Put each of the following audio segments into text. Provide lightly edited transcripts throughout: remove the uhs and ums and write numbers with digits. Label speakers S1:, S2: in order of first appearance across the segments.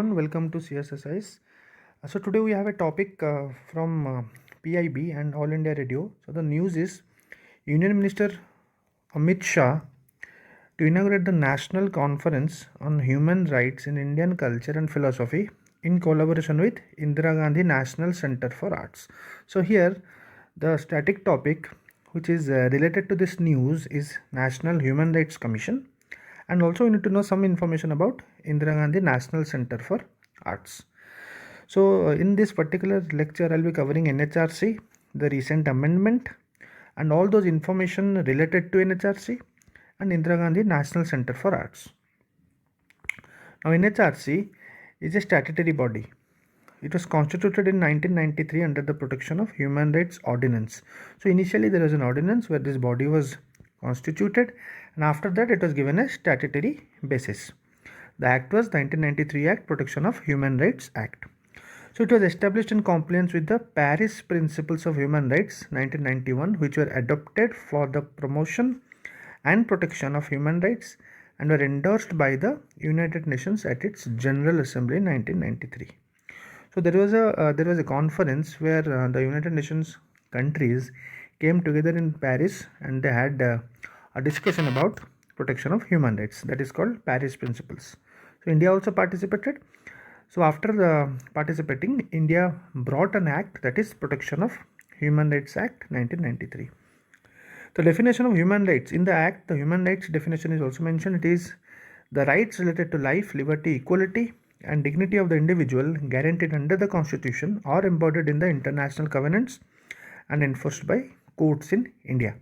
S1: everyone, welcome to CSSIs. So today we have a topic from PIB and All India Radio. So the news is Union Minister Amit Shah to inaugurate the National Conference on Human Rights in Indian Culture and Philosophy in collaboration with Indira Gandhi National Center for Arts. So here the static topic which is related to this news is National Human Rights Commission, and also we need to know some information about Indira Gandhi National Center for Arts. So in this particular lecture I'll be covering NHRC, the recent amendment, and all those information related to NHRC and Indira Gandhi National Center for Arts. Now NHRC is a statutory body. It was constituted in 1993 under the Protection of Human Rights Ordinance. So initially there was an ordinance where this body was constituted, and after that it was given a statutory basis. The act was 1993 Act, Protection of Human Rights Act. So it was established in compliance with the Paris Principles of Human Rights 1991, which were adopted for the promotion and protection of human rights and were endorsed by the United Nations at its General Assembly in 1993. So there was a conference where the United Nations countries came together in Paris, and they had a discussion about protection of human rights. That is called Paris Principles. So India also participated. So after participating, India brought an act, that is Protection of Human Rights Act 1993. The definition of human rights in the act, the human rights definition is also mentioned. It is the rights related to life, liberty, equality and dignity of the individual guaranteed under the Constitution or embodied in the international covenants and enforced by courts in India.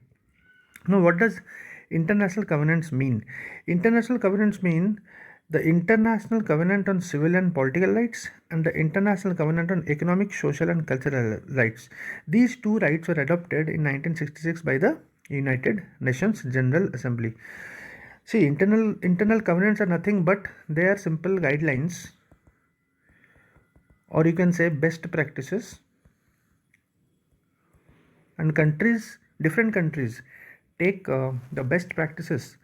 S1: Now, what does international covenants mean? International covenants mean the International Covenant on Civil and Political Rights and the International Covenant on Economic, Social and Cultural Rights. These two rights were adopted in 1966 by the United Nations General Assembly. See, internal covenants are nothing but they are simple guidelines, or you can say best practices, and different countries take the best practices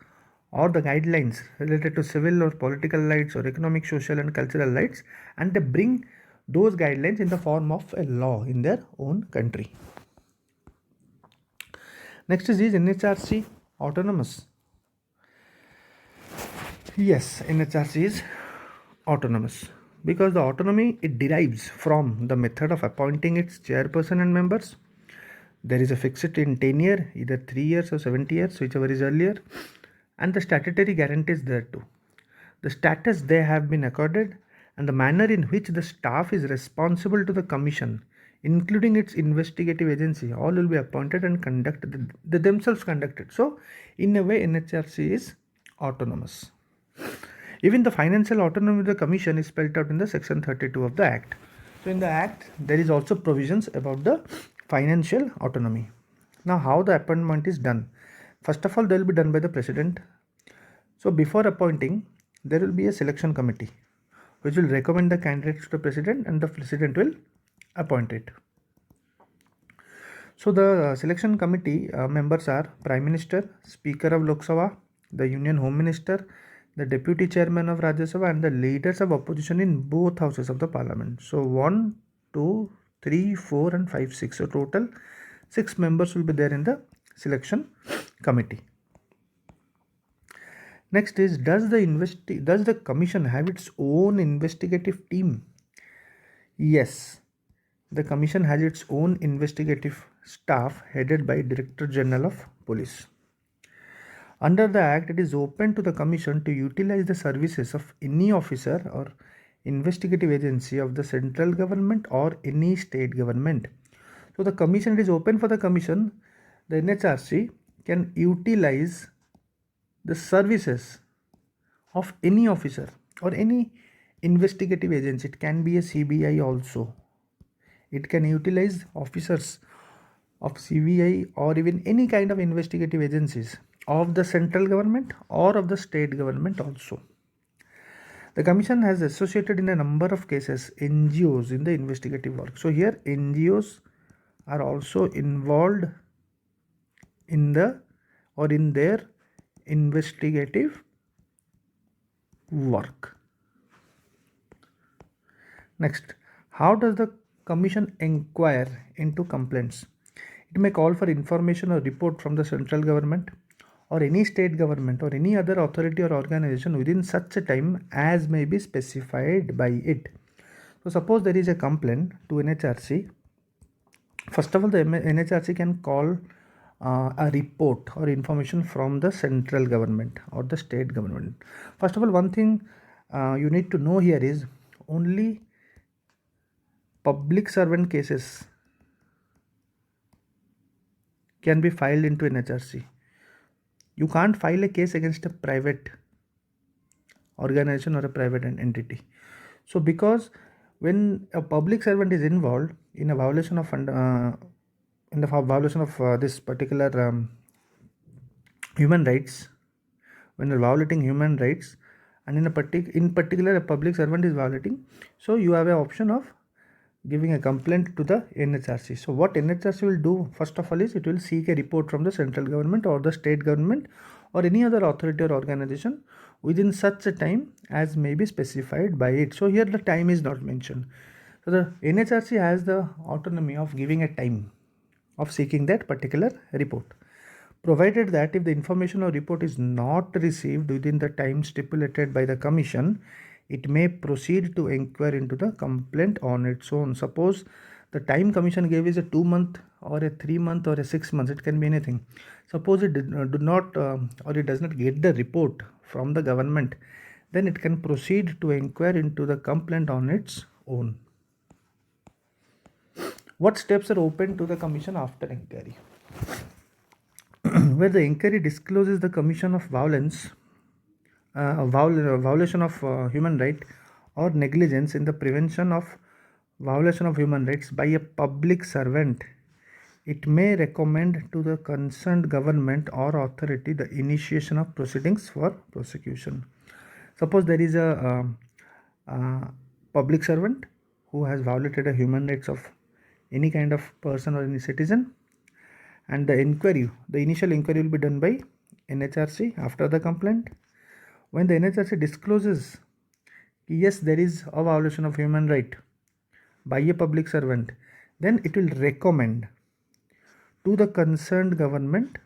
S1: or the guidelines related to civil or political rights or economic, social and cultural rights, and they bring those guidelines in the form of a law in their own country. Next is NHRC autonomous? Yes, NHRC is autonomous because the autonomy, it derives from the method of appointing its chairperson and members. There is a fixed in tenure, either 3 years or 70 years, whichever is earlier, and the statutory guarantees there too. The status they have been accorded and the manner in which the staff is responsible to the commission, including its investigative agency, all will be appointed and conducted, they themselves conducted. So in a way NHRC is autonomous. Even the financial autonomy of the commission is spelled out in the section 32 of the act. So in the act there is also provisions about the financial autonomy. Now how the appointment is done? First of all, they will be done by the president. So before appointing, there will be a selection committee which will recommend the candidates to the president, and the president will appoint it. So the selection committee members are Prime Minister, Speaker of Lok Sabha, the Union Home Minister, the Deputy Chairman of Rajya Sabha and the leaders of opposition in both houses of the parliament. So 1, 2, 3, 4 and 5, 6. So total 6 members will be there in the selection committee. Next is, does the commission have its own investigative team? Yes, the commission has its own investigative staff headed by Director General of Police. Under the act, it is open to the commission to utilize the services of any officer or investigative agency of the central government or any state government. So the commission, it is open for the commission, the NHRC can utilize the services of any officer or any investigative agency. It can be a CBI also. It can utilize officers of CBI or even any kind of investigative agencies of the central government or of the state government also. The commission has associated in a number of cases NGOs in the investigative work. So here NGOs are also involved in their investigative work. Next, how does the commission inquire into complaints? It may call for information or report from the central government or any state government or any other authority or organization within such a time as may be specified by it. So suppose there is a complaint to NHRC. First of all, the NHRC can call a report or information from the central government or the state government. First of all, one thing you need to know here is only public servant cases can be filed into NHRC. You can't file a case against a private organization or a private entity. So because when a public servant is involved in a violation of this particular human rights, when you're violating human rights, and in particular a public servant is violating, so you have an option of giving a complaint to the NHRC. So what NHRC will do first of all is it will seek a report from the central government or the state government or any other authority or organization within such a time as may be specified by it. So here the time is not mentioned. So the NHRC has the autonomy of giving a time of seeking that particular report, provided that if the information or report is not received within the time stipulated by the commission, it may proceed to inquire into the complaint on its own. Suppose the time commission gave is a 2-month or a 3-month or a 6 months, it can be anything. Suppose it it does not get the report from the government, then it can proceed to inquire into the complaint on its own. What steps are open to the commission after inquiry? Where the inquiry discloses the commission of violation of human right or negligence in the prevention of violation of human rights by a public servant, it may recommend to the concerned government or authority the initiation of proceedings for prosecution. Suppose there is a public servant who has violated a human rights of any kind of person or any citizen, and the initial inquiry will be done by NHRC after the complaint. When the NHRC discloses, yes, there is a violation of human right by a public servant, then it will recommend to the concerned government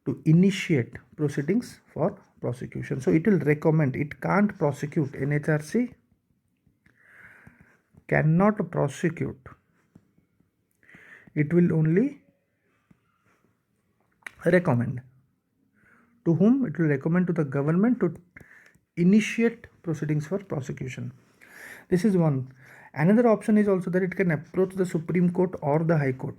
S1: to initiate proceedings for prosecution. So it will recommend, it can't prosecute. NHRC cannot prosecute. It will only recommend. To whom? It will recommend to the government to initiate proceedings for prosecution. This is one. Another option is also that it can approach the Supreme Court or the High Court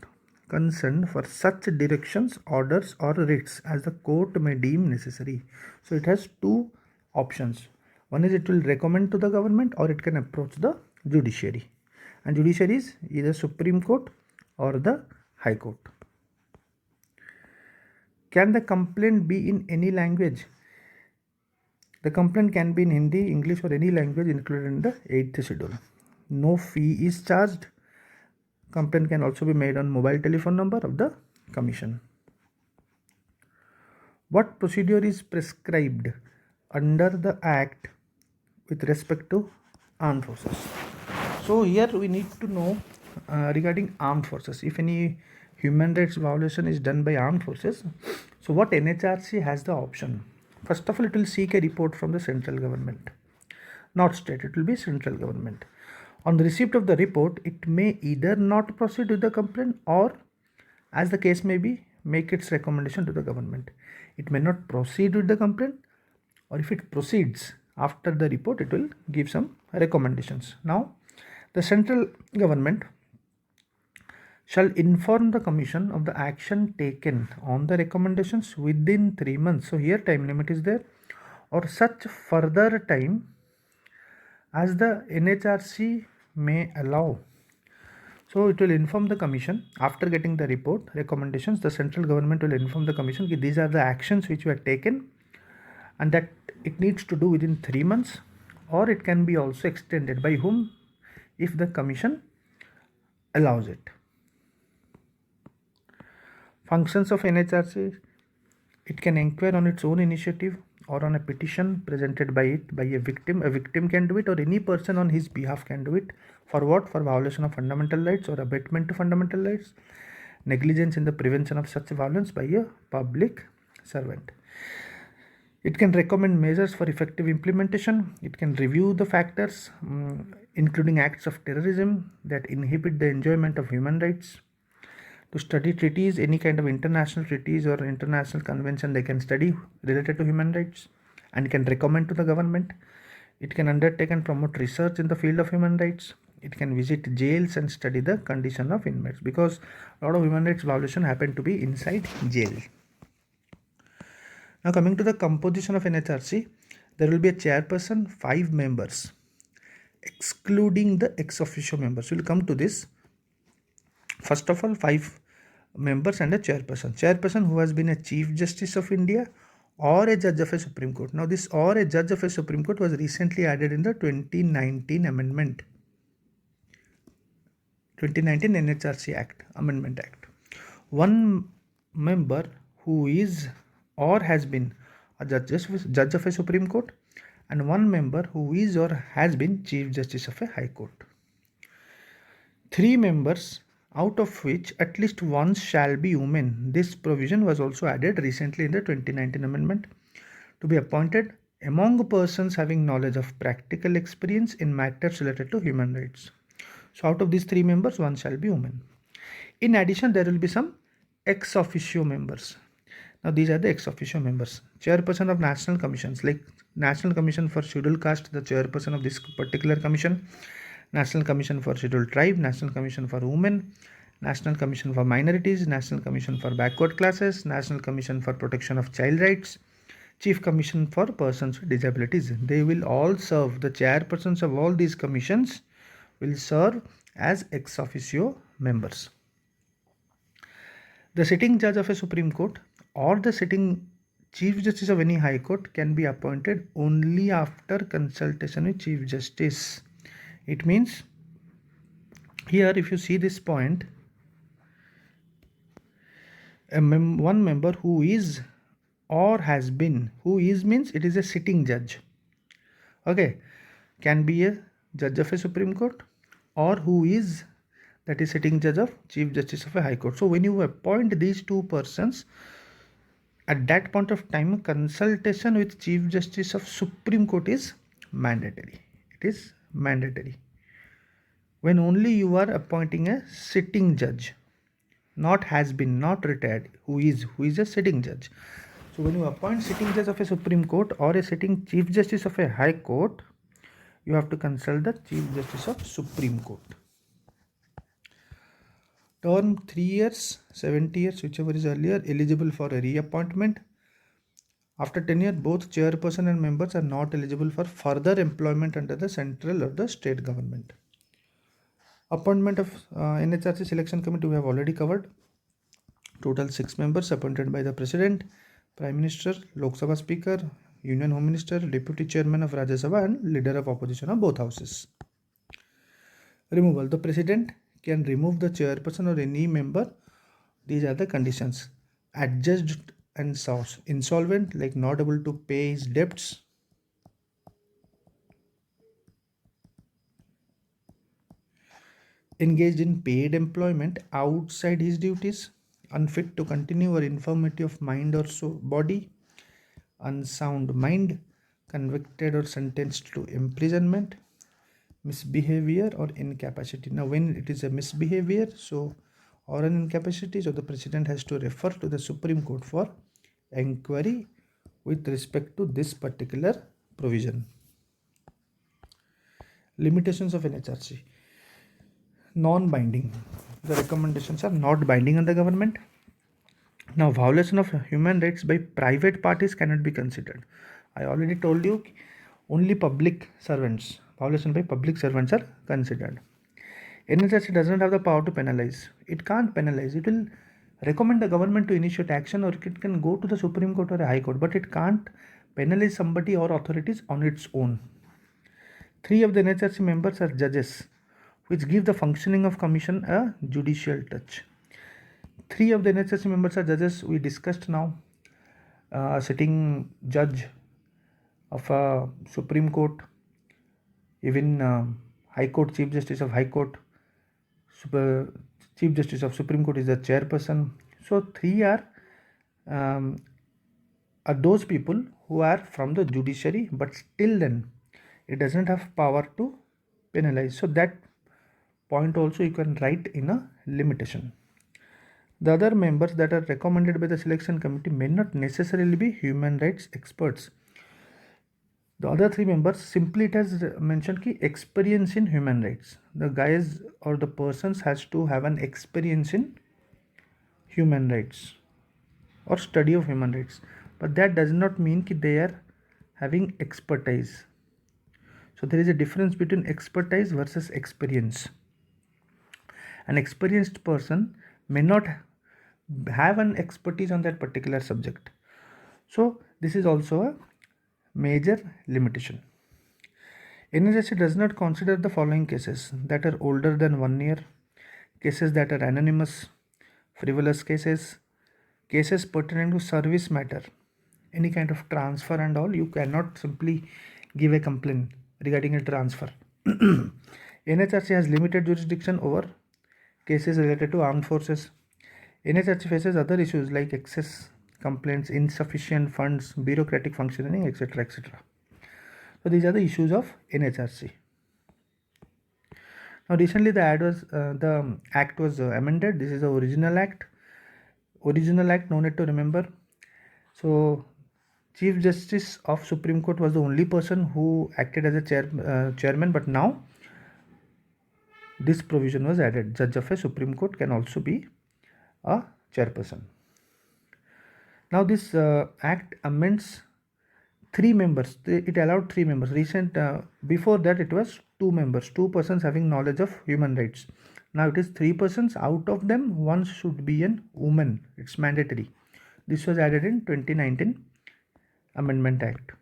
S1: concerned for such directions, orders or writs as the court may deem necessary. So it has two options. One is it will recommend to the government or it can approach the judiciary. And judiciary is either Supreme Court or the High Court. Can the complaint be in any language? The complaint can be in Hindi, English or any language included in the 8th schedule. No fee is charged. Complaint can also be made on mobile telephone number of the commission. What procedure is prescribed under the Act with respect to armed forces? So here we need to know regarding armed forces. If any human rights violation is done by armed forces, so what NHRC has the option? First of all, it will seek a report from the central government, not state, it will be central government. On the receipt of the report, it may either not proceed with the complaint or, as the case may be, make its recommendation to the government. It may not proceed with the complaint, or if it proceeds after the report, it will give some recommendations. Now, the central government shall inform the commission of the action taken on the recommendations within 3 months. So here time limit is there, or such further time as the NHRC may allow. So it will inform the commission after getting the report recommendations. The central government will inform the commission that these are the actions which were taken and that it needs to do within 3 months, or it can be also extended. By whom? If the commission allows it. Functions of NHRC: it can inquire on its own initiative or on a petition presented by a victim. A victim can do it, or any person on his behalf can do it. For what? For violation of fundamental rights or abatement to fundamental rights, negligence in the prevention of such violence by a public servant. It can recommend measures for effective implementation. It can review the factors, including acts of terrorism that inhibit the enjoyment of human rights. To study treaties, any kind of international treaties or international convention they can study related to human rights and can recommend to the government. It can undertake and promote research in the field of human rights. It can visit jails and study the condition of inmates, because a lot of human rights violation happen to be inside jail. Now coming to the composition of NHRC, there will be a chairperson, 5 members, excluding the ex officio members. We will come to this. First of all, 5 members and a chairperson. Chairperson who has been a Chief Justice of India or a judge of a Supreme Court. Now this or a judge of a Supreme Court was recently added in the 2019 amendment. 2019 NHRC Act, Amendment Act. 1 member who is or has been a judge of a Supreme Court, and 1 member who is or has been Chief Justice of a High Court. 3 members, out of which at least one shall be women. This provision was also added recently in the 2019 amendment, to be appointed among persons having knowledge of practical experience in matters related to human rights. So out of these 3 members, one shall be women. In addition, there will be some ex officio members. Now these are the ex officio members. Chairperson of national commissions, like National Commission for Scheduled Caste, the chairperson of this particular commission. National Commission for Scheduled Tribe, National Commission for Women, National Commission for Minorities, National Commission for Backward Classes, National Commission for Protection of Child Rights, Chief Commission for Persons with Disabilities. They will all serve, the chairpersons of all these commissions will serve as ex officio members. The sitting judge of a Supreme Court or the sitting Chief Justice of any High Court can be appointed only after consultation with Chief Justice. It means here, if you see this point, one member who is or has been, who is means it is a sitting judge, okay, can be a judge of a Supreme Court, or who is, that is sitting judge of Chief Justice of a High Court. So when you appoint these 2 persons, at that point of time, consultation with Chief Justice of Supreme Court is mandatory. It is mandatory. When only you are appointing a sitting judge, not has been, not retired, who is a sitting judge. So when you appoint sitting judge of a Supreme Court or a sitting Chief Justice of a High Court, you have to consult the Chief Justice of Supreme Court. Term 3 years, 70 years, whichever is earlier, eligible for a reappointment. After 10 years, both chairperson and members are not eligible for further employment under the central or the state government. Appointment of NHRC Selection Committee we have already covered. Total 6 members appointed by the President, Prime Minister, Lok Sabha Speaker, Union Home Minister, Deputy Chairman of Rajya Sabha and Leader of Opposition of both houses. Removal. The President can remove the chairperson or any member. These are the conditions. Adjudged and insolvent, like not able to pay his debts. Engaged in paid employment outside his duties. Unfit to continue or infirmity of mind or body. Unsound mind. Convicted or sentenced to imprisonment. Misbehavior or incapacity. Now when it is a misbehavior or an incapacity, so the President has to refer to the Supreme Court for inquiry with respect to this particular provision. Limitations of NHRC. Non-binding. The recommendations are not binding on the government. Now violation of human rights by private parties cannot be considered. I already told you only public servants, violation by public servants are considered. NHRC does not have the power to penalize. It can't penalize. It will recommend the government to initiate action, or it can go to the Supreme Court or a High Court, but it can't penalize somebody or authorities on its own. 3 of the NHRC members are judges, which give the functioning of commission a judicial touch. 3 of the NHRC members are judges. We discussed now. Sitting judge of Supreme Court, even High Court, Chief Justice of High Court, Super, Chief Justice of Supreme Court is the chairperson. So three um, are those people who are from the judiciary, but still then it doesn't have power to penalize. So that point also you can write in a limitation. The other members that are recommended by the selection committee may not necessarily be human rights experts. The other three members, simply it has mentioned ki experience in human rights. The guys or the persons has to have an experience in human rights or study of human rights, but that does not mean that they are having expertise. So there is a difference between expertise versus experience. An experienced person may not have an expertise on that particular subject. So this is also a major limitation. NHRC does not consider the following cases that are older than 1 year, cases that are anonymous, frivolous cases, cases pertaining to service matter, any kind of transfer and all. You cannot simply give a complaint regarding a transfer. NHRC has limited jurisdiction over cases related to armed forces. NHRC faces other issues like excess complaints, insufficient funds, bureaucratic functioning, etc. etc. So these are the issues of NHRC. Now recently the act was amended. This is the original act. Original act, no need to remember. So Chief Justice of Supreme Court was the only person who acted as a chairman, but now this provision was added. Judge of a Supreme Court can also be a chairperson. Now this act amends 3 members. It allowed 3 members. Before that it was 2 members, 2 persons having knowledge of human rights. Now it is 3 persons. Out of them, one should be an woman. It's mandatory. This was added in 2019 Amendment Act.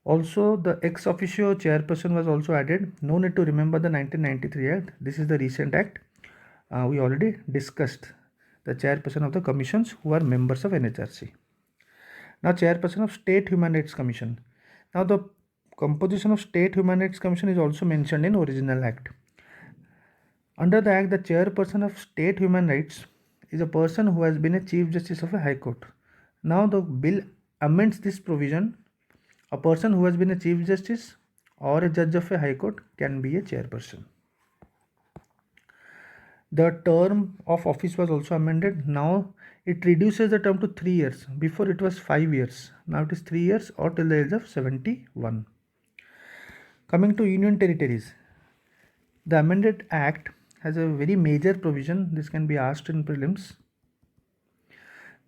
S1: Also, the ex officio chairperson was also added. No need to remember the 1993 Act. This is the recent act. We already discussed the chairperson of the commissions who are members of NHRC. Now, chairperson of State Human Rights Commission. Now, the composition of State Human Rights Commission is also mentioned in original act. Under the act, the chairperson of State Human Rights is a person who has been a Chief Justice of a High Court. Now, the bill amends this provision. A person who has been a Chief Justice or a Judge of a High Court can be a chairperson. The term of office was also amended. Now it reduces the term to 3 years. Before it was 5 years. Now it is 3 years or till the age of 71. Coming to Union Territories. The amended act has a very major provision. This can be asked in prelims.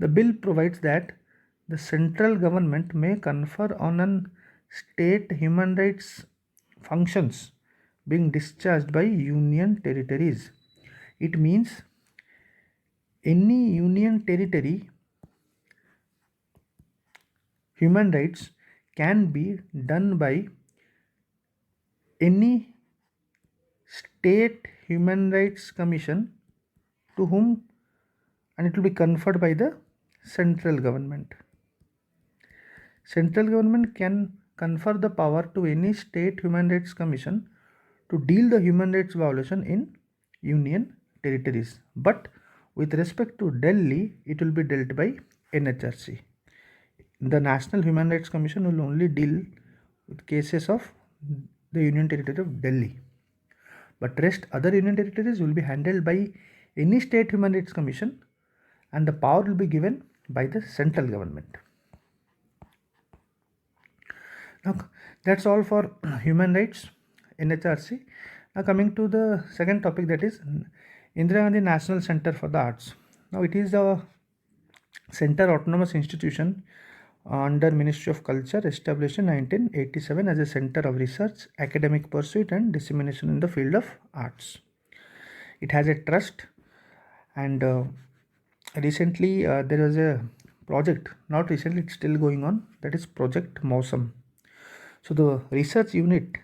S1: The bill provides that the central government may confer on an state human rights functions being discharged by union territories. It means any union territory human rights can be done by any state human rights commission to whom, and it will be conferred by the central government. Central government can confer the power to any state human rights commission to deal the human rights violation in union territories, but with respect to Delhi, it will be dealt by NHRC. The National Human Rights Commission will only deal with cases of the Union Territory of Delhi, but rest other Union Territories will be handled by any state human rights commission, and the power will be given by the central government. Now that's all for human rights, NHRC. Now coming to the second topic, that is Indira Gandhi National Center for the Arts. Now it is a center autonomous institution under Ministry of Culture, established in 1987 as a center of research, academic pursuit and dissemination in the field of arts. It has a trust, and recently there was a project, not recently, it's still going on, that is Project Mosam. So the research unit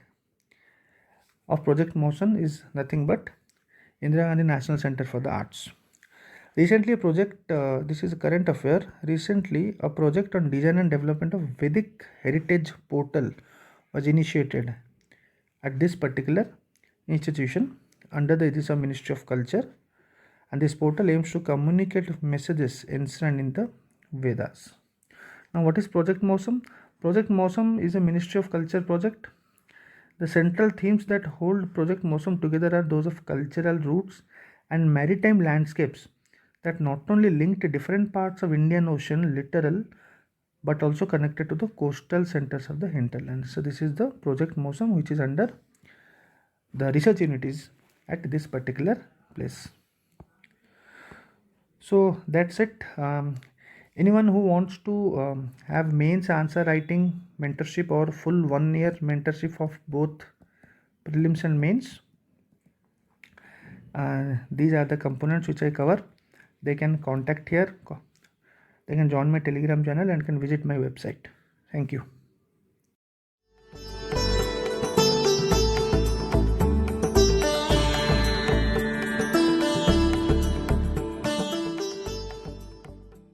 S1: of Project Motion is nothing but Indira Gandhi National Center for the Arts. Recently, a project, this is a current affair. Recently, a project on design and development of Vedic heritage portal was initiated at this particular institution under the aegis of Ministry of Culture, and this portal aims to communicate messages enshrined in the Vedas. Now, what is Project Mosam? Project Mosam is a Ministry of Culture project. The central themes that hold Project Mosam together are those of cultural roots and maritime landscapes that not only link to different parts of Indian Ocean littoral but also connected to the coastal centers of the hinterland. So this is the Project Mosam, which is under the research unities at this particular place. So that's it. Anyone who wants to have mains answer writing mentorship or full 1 year mentorship of both prelims and mains, these are the components which I cover. They can contact here, they can join my Telegram channel and can visit my website. Thank you.